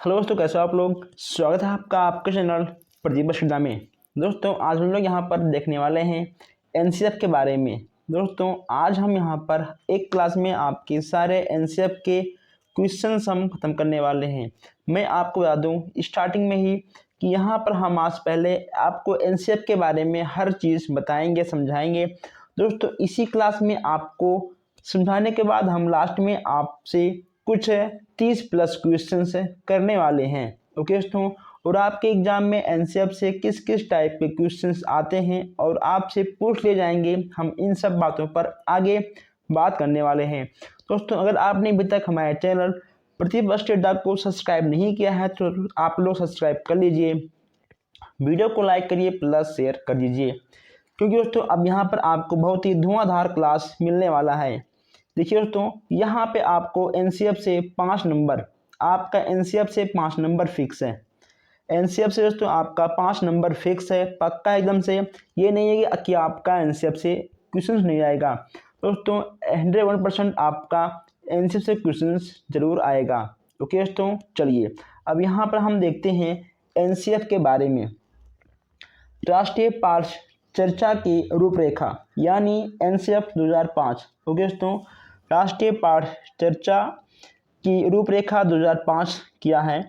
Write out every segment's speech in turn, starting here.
Hello दोस्तों, कैसे हो आप लोग। स्वागत है आपका आपके चैनल प्रदीप शिक्षा में। दोस्तों आज हम लोग यहाँ पर देखने वाले हैं एनसीएफ के बारे में। दोस्तों आज हम यहाँ पर एक क्लास में आपके सारे एनसीएफ के क्वेश्चंस हम खत्म करने वाले हैं। मैं आपको बता दूँ स्टार्टिंग में ही कि यहाँ पर हम आज पहले आपको एनसीएफ के बारे में हर चीज़ बताएंगे, समझाएंगे। दोस्तों इसी क्लास में आपको समझाने के बाद हम लास्ट में आपसे कुछ 30+ क्वेश्चंस करने वाले हैं। ओके दोस्तों, और आपके एग्जाम में एनसीएफ से किस किस टाइप के क्वेश्चंस आते हैं और आपसे पूछ लिए जाएंगे, हम इन सब बातों पर आगे बात करने वाले हैं। दोस्तों अगर आपने अभी तक हमारे चैनल प्रदीप स्टेडा को सब्सक्राइब नहीं किया है तो आप लोग सब्सक्राइब कर लीजिए, वीडियो को लाइक करिए प्लस शेयर कर दीजिए, क्योंकि दोस्तों अब यहाँ पर आपको बहुत ही धुआंधार क्लास मिलने वाला है। देखिए दोस्तों यहाँ पे आपको एनसीएफ से 5 नंबर, आपका एनसीएफ से 5 नंबर फिक्स है। एनसीएफ से दोस्तों आपका 5 नंबर फिक्स है, पक्का एकदम से। ये नहीं है कि आपका एनसीएफ से क्वेश्चंस नहीं आएगा। दोस्तों 101% आपका एनसीएफ से क्वेश्चंस जरूर आएगा। ओके दोस्तों चलिए अब यहाँ पर हम देखते हैं एनसीएफ के बारे में। राष्ट्रीय पार्ष चर्चा की रूपरेखा यानी एनसीएफ 2005। ओके दोस्तों राष्ट्रीय पाठ चर्चा की रूपरेखा 2005 क्या है,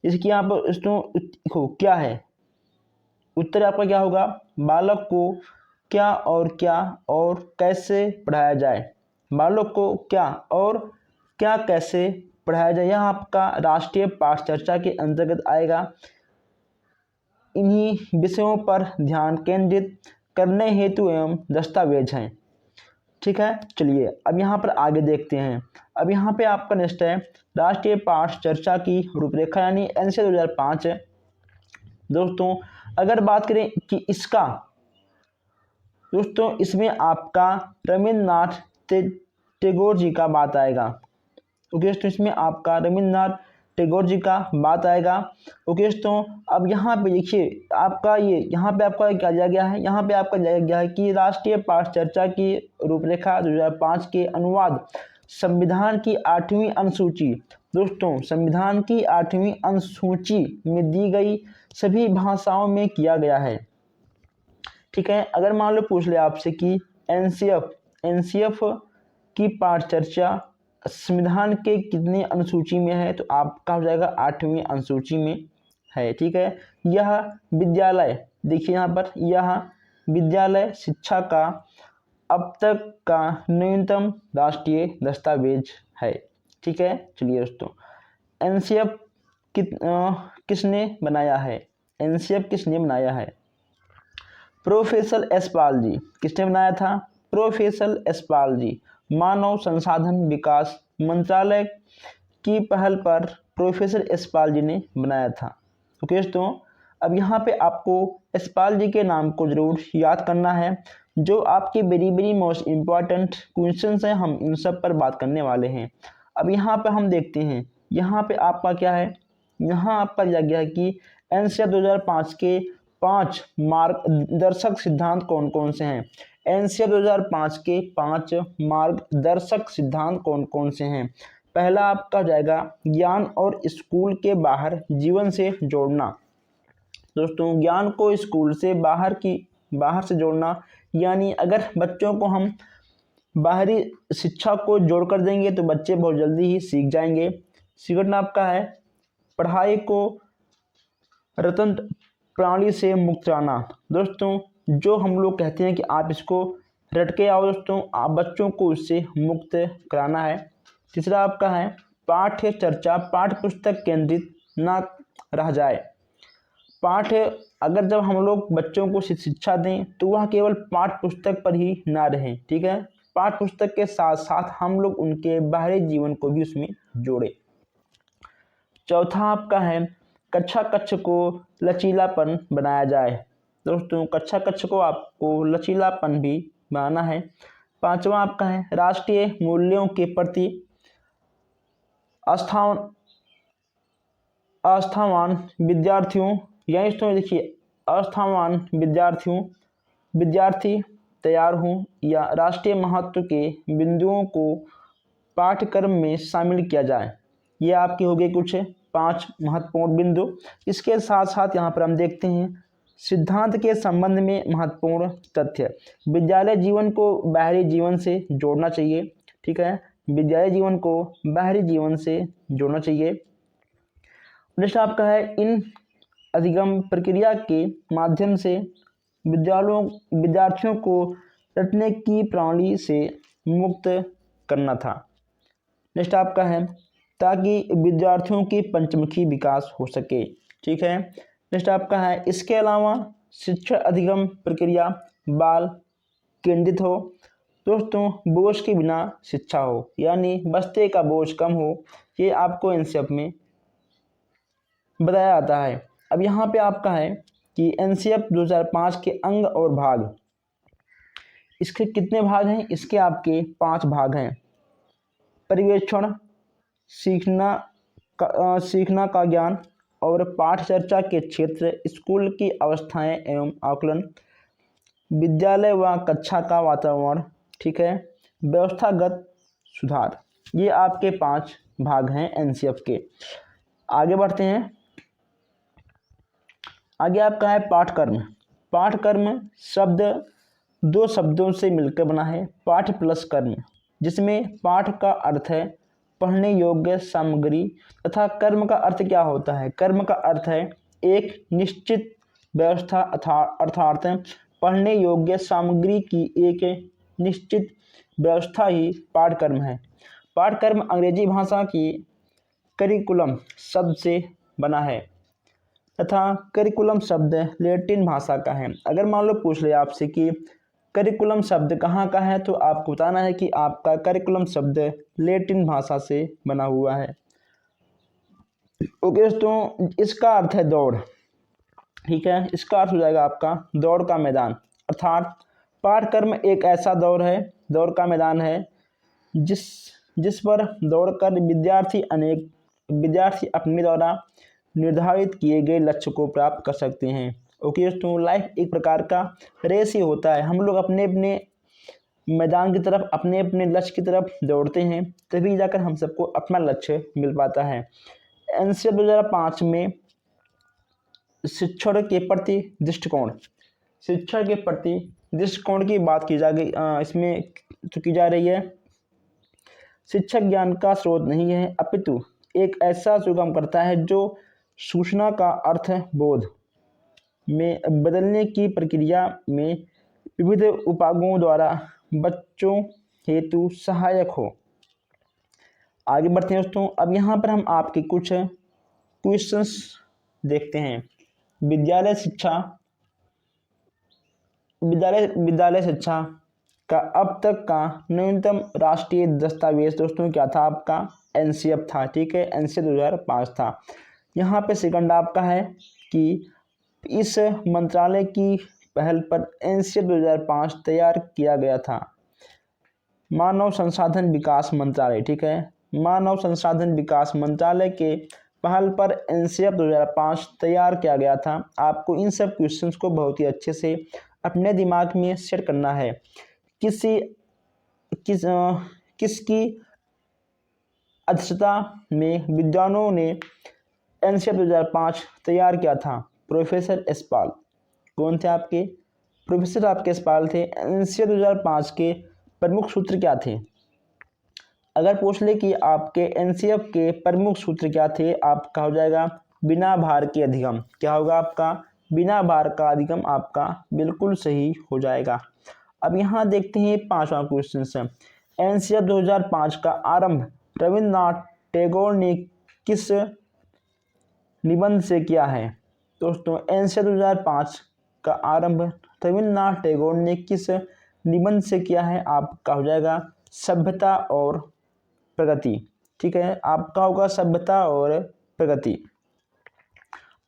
इसकी यहाँ पर दोस्तों क्या है, उत्तर आपका क्या होगा, बालक को क्या और कैसे पढ़ाया जाए। बालक को क्या और क्या कैसे पढ़ाया जाए, यह आपका राष्ट्रीय पाठ चर्चा के अंतर्गत आएगा। इन्हीं विषयों पर ध्यान केंद्रित करने हेतु एवं दस्तावेज हैं। ठीक है चलिए अब यहाँ पर आगे देखते हैं। अब यहाँ पे आपका नेक्स्ट है राष्ट्रीय पाठ चर्चा की रूपरेखा यानी एनसीएफ 2005 है। दोस्तों अगर बात करें कि इसका, दोस्तों इसमें आपका रविन्द्रनाथ टैगोर जी का बात आएगा। ओके दोस्तों इसमें आपका रविन्द्रनाथ टैगोर जी का बात आएगा। ओके दोस्तों अब यहाँ पे देखिए आपका ये यहाँ पे आपका क्या दिया गया है, यहाँ पे आपका दिया गया है कि राष्ट्रीय पाठ चर्चा की रूपरेखा 2005 के अनुवाद संविधान की 8वीं अनुसूची। दोस्तों संविधान की 8वीं अनुसूची में दी गई सभी भाषाओं में किया गया है। ठीक है अगर मान लो पूछ ले आपसे कि एनसीएफ की पाठ चर्चा संविधान के कितने अनुसूची में है, तो आपका हो जाएगा 8वीं अनुसूची में है। ठीक है यह विद्यालय, देखिए यहाँ पर यह विद्यालय शिक्षा का अब तक का न्यूनतम राष्ट्रीय दस्तावेज है। ठीक है चलिए दोस्तों एनसीएफ किसने बनाया है, एनसीएफ किसने बनाया है, प्रोफेसर यशपाल जी। किसने बनाया था, प्रोफेसर यशपाल जी। मानव संसाधन विकास मंत्रालय की पहल पर प्रोफेसर यशपाल जी ने बनाया था। ओके दोस्तों अब यहाँ पे आपको यशपाल जी के नाम को जरूर याद करना है। जो आपके वेरी मोस्ट इम्पॉर्टेंट क्वेश्चंस हैं हम इन सब पर बात करने वाले हैं। अब यहाँ पे हम देखते हैं, यहाँ पे आपका क्या है, यहाँ आपका दिया गया है कि एनसीएफ 2005 के 5 मार्गदर्शक सिद्धांत कौन कौन से हैं। एनसीएफ 2005 के 5 मार्गदर्शक सिद्धांत कौन कौन से हैं। पहला आपका जाएगा ज्ञान और स्कूल के बाहर जीवन से जोड़ना। दोस्तों ज्ञान को स्कूल से बाहर से जोड़ना यानी अगर बच्चों को हम बाहरी शिक्षा को जोड़ कर देंगे तो बच्चे बहुत जल्दी ही सीख जाएंगे। सेकंड आपका है पढ़ाई को रटन प्रणाली से मुक्त कराना। दोस्तों जो हम लोग कहते हैं कि आप इसको रट के आओ, दोस्तों आप बच्चों को इससे मुक्त कराना है। तीसरा आपका है पाठ्य चर्चा पाठ्य पुस्तक केंद्रित ना रह जाए। अगर जब हम लोग बच्चों को शिक्षा दें तो वह केवल पाठ्य पुस्तक पर ही ना रहें। ठीक है पाठ्य पुस्तक के साथ साथ हम लोग उनके बाहरी जीवन को भी उसमें जोड़ें। चौथा आपका है कक्षा कक्ष को लचीलापन बनाया जाए। दोस्तों कक्षा कक्ष को आपको लचीलापन भी बनाना है। पांचवा आपका है राष्ट्रीय मूल्यों के प्रति आस्थावान विद्यार्थियों, यानी इसमें देखिए आस्थावान विद्यार्थी तैयार हों या राष्ट्रीय महत्व के बिंदुओं को पाठ्यक्रम में शामिल किया जाए। ये आपकी हो गई कुछ 5 महत्वपूर्ण बिंदु। इसके साथ साथ यहाँ पर हम देखते हैं सिद्धांत के संबंध में महत्वपूर्ण तथ्य। विद्यालय जीवन को बाहरी जीवन से जोड़ना चाहिए, ठीक है, विद्यालय जीवन को बाहरी जीवन से जोड़ना चाहिए। नेक्स्ट आपका है इन अधिगम प्रक्रिया के माध्यम से विद्यार्थियों को रटने की प्रणाली से मुक्त करना था। नेक्स्ट आपका है ताकि विद्यार्थियों की पंचमुखी विकास हो सके, ठीक है। नेक्स्ट आपका है इसके अलावा शिक्षा अधिगम प्रक्रिया बाल केंद्रित हो। दोस्तों बोझ के बिना शिक्षा हो, यानी बस्ते का बोझ कम हो, ये आपको एनसीईआरटी में बताया जाता है। अब यहाँ पे आपका है कि एनसीईआरटी 2005 के अंग और भाग, इसके कितने भाग हैं? इसके आपके 5 भाग हैं। पर्यवेक्षण, सीखना का ज्ञान और पाठ चर्चा के क्षेत्र, स्कूल की अवस्थाएं एवं आकलन, विद्यालय व कक्षा का वातावरण, ठीक है, व्यवस्थागत सुधार, ये आपके 5 भाग हैं एनसीईआरटी के। आगे बढ़ते हैं। आगे आपका है पाठक्रम। पाठक्रम शब्द 2 शब्दों से मिलकर बना है, पाठ प्लस कर्म, जिसमें पाठ का अर्थ है पढ़ने योग्य सामग्री तथा कर्म का अर्थ क्या होता है? कर्म का अर्थ है एक निश्चित व्यवस्था अर्थात पढ़ने योग्य सामग्री की एक निश्चित व्यवस्था ही पाठक्रम है। पाठक्रम अंग्रेजी भाषा की करिकुलम शब्द से बना है तथा करिकुलम शब्द लैटिन भाषा का है। अगर मान लो पूछ ले आपसे कि करिकुलम शब्द कहाँ का है, तो आपको बताना है कि आपका करिकुलम शब्द लैटिन भाषा से बना हुआ है। ओके दोस्तों, इसका अर्थ है दौड़, ठीक है, इसका अर्थ हो जाएगा आपका दौड़ का मैदान, अर्थात पाठक्रम एक ऐसा दौड़ का मैदान है जिस पर दौड़कर विद्यार्थी अपने द्वारा निर्धारित किए गए लक्ष्य को प्राप्त कर सकते हैं। ओके दोस्तों, लाइफ एक प्रकार का रेस ही होता है। हम लोग अपने अपने मैदान की तरफ, अपने अपने लक्ष्य की तरफ दौड़ते हैं, तभी जाकर हम सबको अपना लक्ष्य मिल पाता है। एनसीईआरटी 2005 में शिक्षण के प्रति दृष्टिकोण की बात की जा गई, इसमें तो की जा रही है। शिक्षक ज्ञान का स्रोत नहीं है, अपितु एक ऐसा सुगम करता है जो सूचना का अर्थ बोध में बदलने की प्रक्रिया में विविध उपायों द्वारा बच्चों हेतु सहायक हो। आगे बढ़ते हैं दोस्तों। अब यहाँ पर हम आपके कुछ क्वेश्चंस देखते हैं। विद्यालय शिक्षा का अब तक का न्यूनतम राष्ट्रीय दस्तावेज दोस्तों क्या था? आपका एनसीईआरटी था, ठीक है, एनसीईआरटी 2005 था। यहाँ पे सेकंड आपका है कि इस मंत्रालय की पहल पर एनसीईआरटी 2005 तैयार किया गया था। मानव संसाधन विकास मंत्रालय, ठीक है, मानव संसाधन विकास मंत्रालय के पहल पर एनसीईआरटी 2005 तैयार किया गया था। आपको इन सब क्वेश्चंस को बहुत ही अच्छे से अपने दिमाग में सेट करना है। किसकी अध्यक्षता में विद्वानों ने एनसीईआरटी 2005 तैयार किया था? प्रोफेसर यशपाल। कौन थे आपके? प्रोफेसर आपके यशपाल थे। एनसीईआरटी 2005 के प्रमुख सूत्र क्या थे? अगर पूछ ले कि आपके एनसीईआरटी के प्रमुख सूत्र क्या थे, आपका हो जाएगा बिना भार के अधिगम। क्या होगा आपका? बिना भार का अधिगम आपका बिल्कुल सही हो जाएगा। अब यहाँ देखते हैं 5वां क्वेश्चन। एनसीईआरटी 2005 का आरंभ रविन्द्रनाथ टैगोर ने किस निबंध से किया है? दोस्तों एनसीईआरटी 2005 का आरंभ रविन्द्रनाथ टैगोर ने किस निबंध से किया है? आपका हो जाएगा सभ्यता और प्रगति, ठीक है, आपका होगा सभ्यता और प्रगति।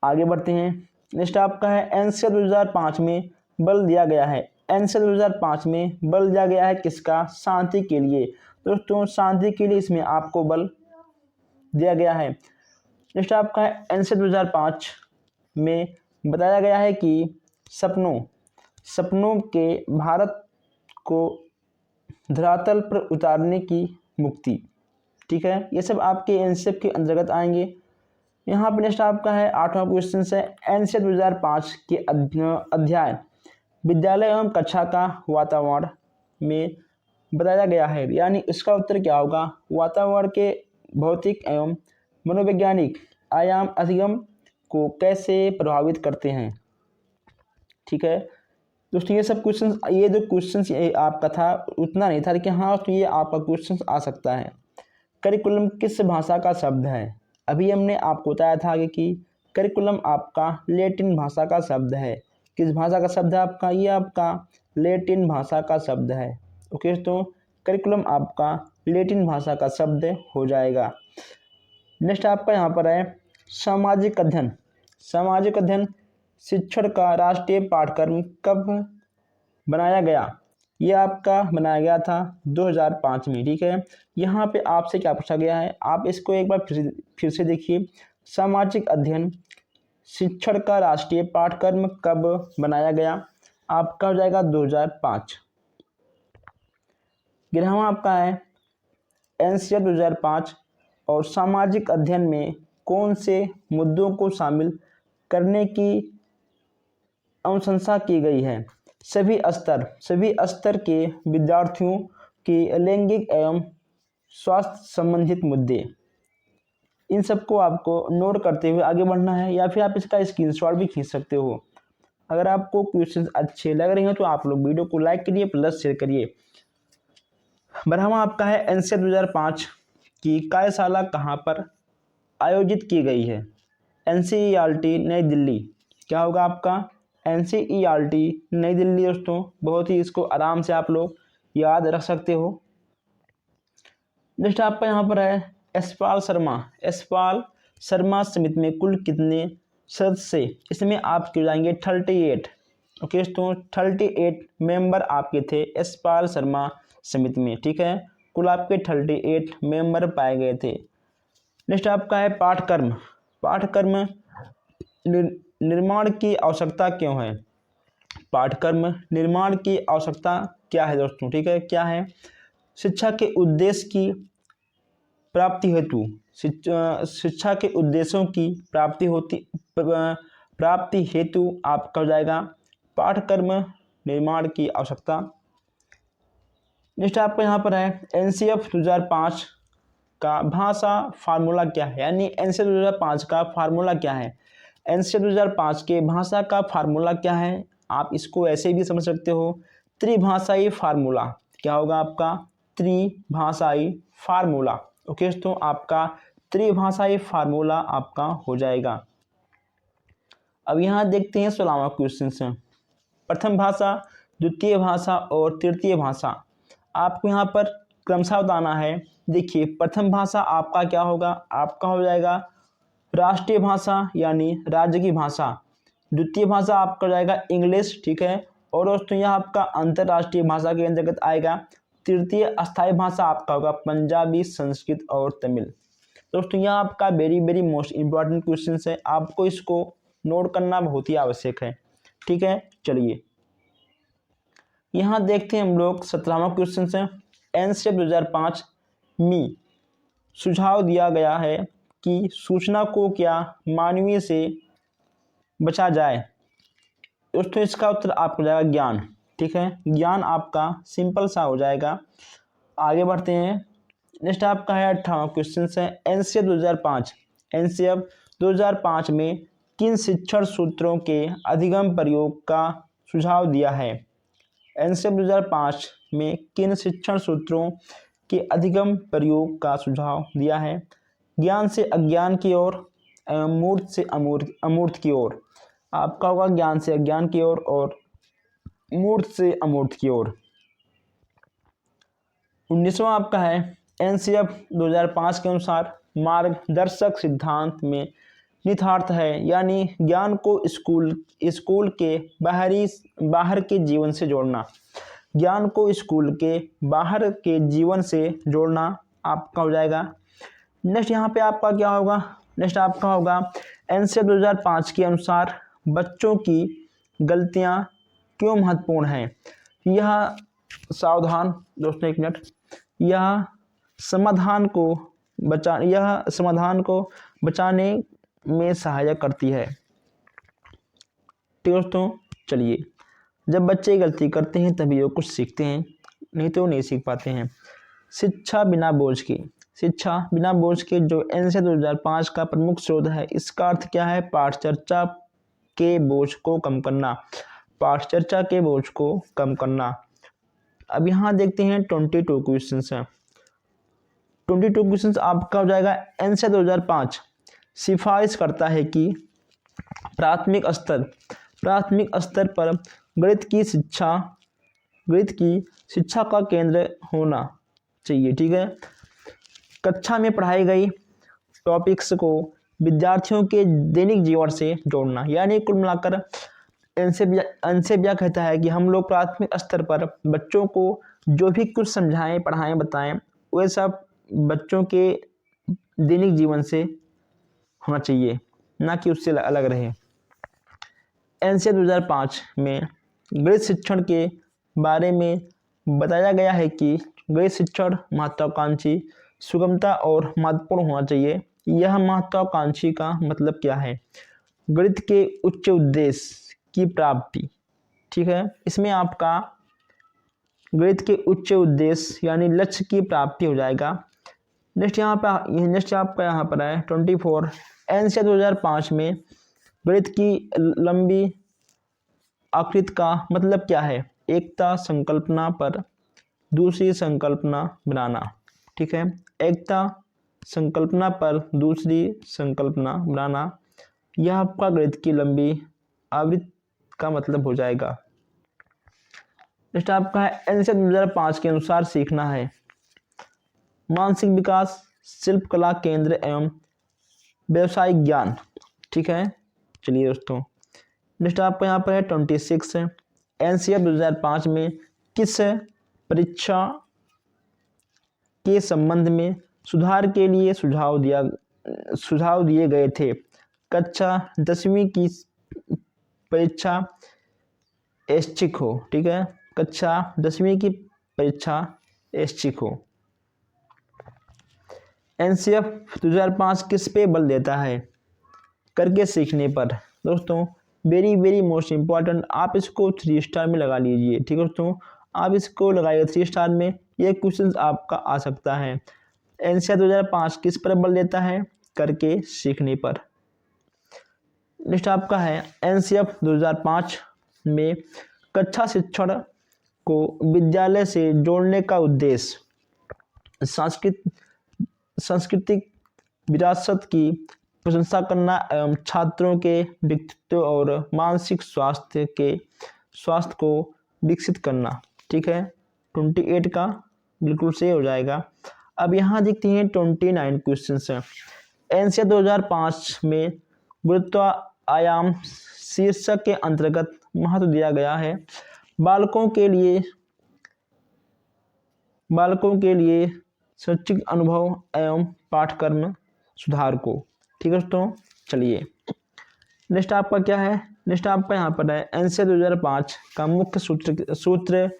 आगे बढ़ते हैं। नेक्स्ट आपका है एनसीईआरटी 2005 में बल दिया गया है। एनसीईआरटी 2005 में बल दिया गया है किसका? शांति के लिए। दोस्तों शांति के लिए इसमें आपको बल दिया गया है। नेक्स्ट आपका है एनसीईआरटी 2005 में बताया गया है कि सपनों के भारत को धरातल पर उतारने की मुक्ति, ठीक है, ये सब आपके एनसीईआरटी के अंतर्गत आएंगे। यहाँ पर नेक्स्ट आपका है 8वां क्वेश्चन है एनसीईआरटी 2005 के अध्याय विद्यालय एवं कक्षा का वातावरण में बताया गया है, यानी इसका उत्तर क्या होगा? वातावरण के भौतिक एवं मनोवैज्ञानिक आयाम अधिगम को कैसे प्रभावित करते हैं। ठीक है दोस्तों, ये सब क्वेश्चन, ये जो क्वेश्चन आपका था उतना नहीं था, लेकिन हाँ तो ये आपका क्वेश्चन आ सकता है। करिकुलम किस भाषा का शब्द है? अभी हमने आपको बताया था कि करिकुलम आपका लैटिन भाषा का शब्द है। किस भाषा का शब्द है आपका? ये आपका लैटिन भाषा का शब्द है। ओके तो करिकुलम आपका लैटिन भाषा का शब्द हो जाएगा। नेक्स्ट आपका यहाँ पर है सामाजिक अध्ययन। सामाजिक अध्ययन शिक्षण का राष्ट्रीय पाठ्यक्रम कब बनाया गया? ये आपका बनाया गया था 2005 में। ठीक है, यहाँ पे आपसे क्या पूछा गया है, आप इसको एक बार फिर से देखिए। सामाजिक अध्ययन शिक्षण का राष्ट्रीय पाठ्यक्रम कब बनाया गया? आपका हो जाएगा 2005। 11वां आपका है एनसीईआरटी 2005 और सामाजिक अध्ययन में कौन से मुद्दों को शामिल करने की अनुशंसा की गई है? सभी स्तर के विद्यार्थियों के लैंगिक एवं स्वास्थ्य संबंधित मुद्दे। इन सबको आपको नोट करते हुए आगे बढ़ना है, या फिर आप इसका स्क्रीनशॉट भी खींच सकते हो। अगर आपको क्वेश्चन अच्छे लग रहे हैं तो आप लोग वीडियो को लाइक करिए प्लस शेयर करिए। 12वां आपका है एनसीईआरटी 2005 की कार्यशाला कहाँ पर आयोजित की गई है? एनसीईआरटी नई दिल्ली। क्या होगा आपका? एनसीईआरटी नई दिल्ली। दोस्तों बहुत ही इसको आराम से आप लोग याद रख सकते हो। नेक्स्ट आपका यहाँ पर है यशपाल शर्मा समिति में कुल कितने सदस्य? इसमें आपके जाएंगे 38। ओके तो 38 मेंबर आपके थे यशपाल शर्मा समिति में। ठीक है, कुल आपके 38 मेंबर पाए गए थे। नेक्स्ट आपका है पाठ्यक्रम निर्माण की आवश्यकता क्यों है? पाठ्यक्रम निर्माण की आवश्यकता क्या है दोस्तों? ठीक है, क्या है? शिक्षा के उद्देश्य की प्राप्ति हेतु, शिक्षा के उद्देश्यों की प्राप्ति हेतु आपका हो जाएगा पाठ्यक्रम निर्माण की आवश्यकता। नेक्स्ट आपका यहाँ पर है एनसीएफ 2005 का भाषा फार्मूला क्या है? यानी एनसीएफ 2005 का फार्मूला क्या है? एनसीएफ 2005 के भाषा का फार्मूला क्या है? आप इसको ऐसे भी समझ सकते हो, त्रिभाषाई फार्मूला। क्या होगा आपका? त्रिभाषाई फार्मूला। ओके तो आपका त्रिभाषाई फार्मूला आपका हो जाएगा। अब यहाँ देखते हैं 16वां क्वेश्चन से, प्रथम भाषा, द्वितीय भाषा और तृतीय भाषा। आपको यहाँ पर क्रमशः बताना है। देखिए प्रथम भाषा आपका क्या होगा? आपका हो जाएगा राष्ट्रीय भाषा यानी राज्य की भाषा। द्वितीय भाषा आपका हो जाएगा इंग्लिश। ठीक है, और दोस्तों यह आपका अंतर्राष्ट्रीय भाषा के अंतर्गत आएगा। तृतीय अस्थायी भाषा आपका होगा पंजाबी, संस्कृत और तमिल। दोस्तों यह आपका वेरी मोस्ट इंपॉर्टेंट क्वेश्चन है, आपको इसको नोट करना बहुत ही आवश्यक है। ठीक है, चलिए यहाँ देखते हैं हम लोग 17वां क्वेश्चन है। एनसीईआरटी 2005 में सुझाव दिया गया है कि सूचना को क्या मानवीय से बचा जाए? दोस्तों इसका उत्तर आपको जाएगा ज्ञान। ठीक है, ज्ञान आपका सिंपल सा हो जाएगा। आगे बढ़ते हैं। नेक्स्ट आपका है 18वां क्वेश्चन है एनसीईआरटी 2005। एनसीईआरटी 2005 में किन शिक्षण सूत्रों के अधिगम प्रयोग का सुझाव दिया है? एनसीईआरटी 2005 में किन शिक्षण सूत्रों के अधिगम प्रयोग का सुझाव दिया है? ज्ञान से अज्ञान की ओर, मूर्त से अमूर्त की ओर। आपका होगा ज्ञान से अज्ञान की ओर और मूर्त से अमूर्त की ओर। 19वां आपका है एनसीईआरटी 2005 के अनुसार मार्गदर्शक सिद्धांत में निहितार्थ है, यानी ज्ञान को स्कूल के बाहर के जीवन से जोड़ना। ज्ञान को स्कूल के बाहर के जीवन से जोड़ना आपका हो जाएगा। नेक्स्ट यहाँ पे आपका क्या होगा? नेक्स्ट आपका होगा एनसीईआरटी 2005 के अनुसार बच्चों की गलतियाँ क्यों महत्वपूर्ण हैं? यह सावधान दोस्तों एक मिनट, यह समाधान को बचाने में सहायक करती है। ठीक है दोस्तों, चलिए, जब बच्चे गलती करते हैं तभी वो कुछ सीखते हैं, नहीं तो नहीं सीख पाते हैं। शिक्षा बिना बोझ की, शिक्षा बिना बोझ के जो एनसीईआरटी 2005 का प्रमुख स्रोत है, इसका अर्थ क्या है? पाठ चर्चा के बोझ को कम करना, पाठ चर्चा के बोझ को कम करना। अब यहाँ देखते हैं 22 क्वेश्चन है। 22 क्वेश्चन आपका हो जाएगा। एनसीईआरटी 2005 सिफारिश करता है कि प्राथमिक स्तर पर गणित की शिक्षा का केंद्र होना चाहिए। ठीक है, कक्षा में पढ़ाई गई टॉपिक्स को विद्यार्थियों के दैनिक जीवन से जोड़ना, यानी कुल मिलाकर एनसीईआरटी कहता है कि हम लोग प्राथमिक स्तर पर बच्चों को जो भी कुछ समझाएं, पढ़ाएं, बताएं, वह सब बच्चों के दैनिक जीवन से होना चाहिए, ना कि उससे अलग रहे। एनसीईआरटी 2005 में गणित शिक्षण के बारे में बताया गया है कि गणित शिक्षण महत्वाकांक्षी, सुगमता और महत्वपूर्ण होना चाहिए। यह महत्वाकांक्षी का मतलब क्या है? गणित के उच्च उद्देश्य की प्राप्ति। ठीक है, इसमें आपका गणित के उच्च उद्देश्य यानी लक्ष्य की प्राप्ति हो जाएगा। नेक्स्ट आपका यहाँ पर है 24। एनसीईआरटी 2005 में गणित की लंबी आकृति का मतलब क्या है? एकता संकल्पना पर दूसरी संकल्पना बनाना। ठीक है, एकता संकल्पना पर दूसरी संकल्पना बनाना, यह आपका गणित की लंबी आवृत्ति का मतलब हो जाएगा। नेक्स्ट आपका है एनसीईआरटी 2005 के अनुसार सीखना है मानसिक विकास, शिल्पकला केंद्र एवं व्यवसायिक ज्ञान। ठीक है, चलिए दोस्तों, नेक्स्ट आपका यहाँ पर है 26 है। एनसीईआरटी 2005 में किस परीक्षा के संबंध में सुधार के लिए सुझाव दिए गए थे? कक्षा 10वीं की परीक्षा ऐच्छिक हो। ठीक है, कक्षा 10वीं की परीक्षा ऐच्छिक हो। एनसीईआरटी 2005 किस पे बल देता है? करके सीखने पर। दोस्तों, वेरी मोस्ट इम्पॉर्टेंट, आप इसको 3 स्टार में लगा लीजिए। ठीक है दोस्तों, आप इसको लगाइए 3 स्टार में, ये क्वेश्चन आपका आ सकता है। एनसीईआरटी 2005 किस पर बल देता है? करके सीखने पर। नेक्स्ट आपका है एनसीईआरटी 2005 में कक्षा शिक्षण को विद्यालय से जोड़ने का उद्देश्य सांस्कृतिक विरासत की प्रशंसा करना एवं छात्रों के व्यक्तित्व और मानसिक स्वास्थ्य को विकसित करना। ठीक है, 28 का बिल्कुल सही हो जाएगा। अब यहाँ देखते हैं 29 क्वेश्चन है। एनसीईआरटी 2005 में गुरुत्व आयाम शीर्षक के अंतर्गत महत्व दिया गया है बालकों के लिए शैक्षिक अनुभव एवं पाठ्यक्रम सुधार को। ठीक है दोस्तों, चलिए, नेक्स्ट आपका क्या है? नेक्स्ट आपका यहाँ पर है एनसीईआरटी 2005 का मुख्य सूत्र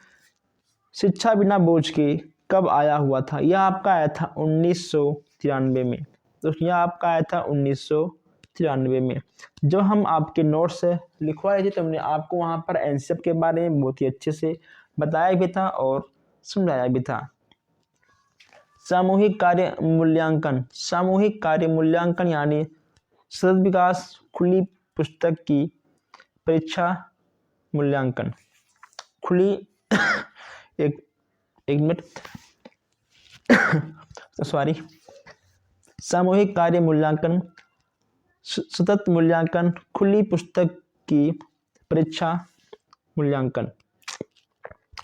शिक्षा बिना बोझ के कब आया हुआ था? यह आपका आया था 1993 में। दोस्तों, यह आपका आया था 1993 में। जब हम आपके नोट्स लिखवाए थे तो हमने आपको वहाँ पर एनसीईआरटी के बारे में बहुत ही अच्छे से बताया भी था और समझाया भी था। सामूहिक कार्य मूल्यांकन यानी सतत विकास खुली पुस्तक की परीक्षा मूल्यांकन। खुली एक मिनट सॉरी, सामूहिक कार्य मूल्यांकन, सतत मूल्यांकन, खुली पुस्तक की परीक्षा मूल्यांकन।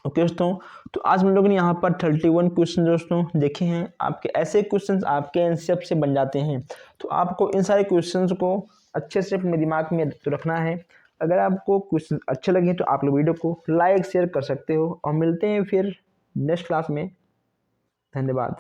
ओके दोस्तों, तो आज हम लोगों ने यहाँ पर 31 क्वेश्चन दोस्तों देखे हैं। आपके ऐसे क्वेश्चंस आपके एनसीईआरटी से बन जाते हैं, तो आपको इन सारे क्वेश्चंस को अच्छे से अपने दिमाग में तो रखना है। अगर आपको क्वेश्चन अच्छे लगे तो आप लोग वीडियो को लाइक शेयर कर सकते हो और मिलते हैं फिर नेक्स्ट क्लास में। धन्यवाद।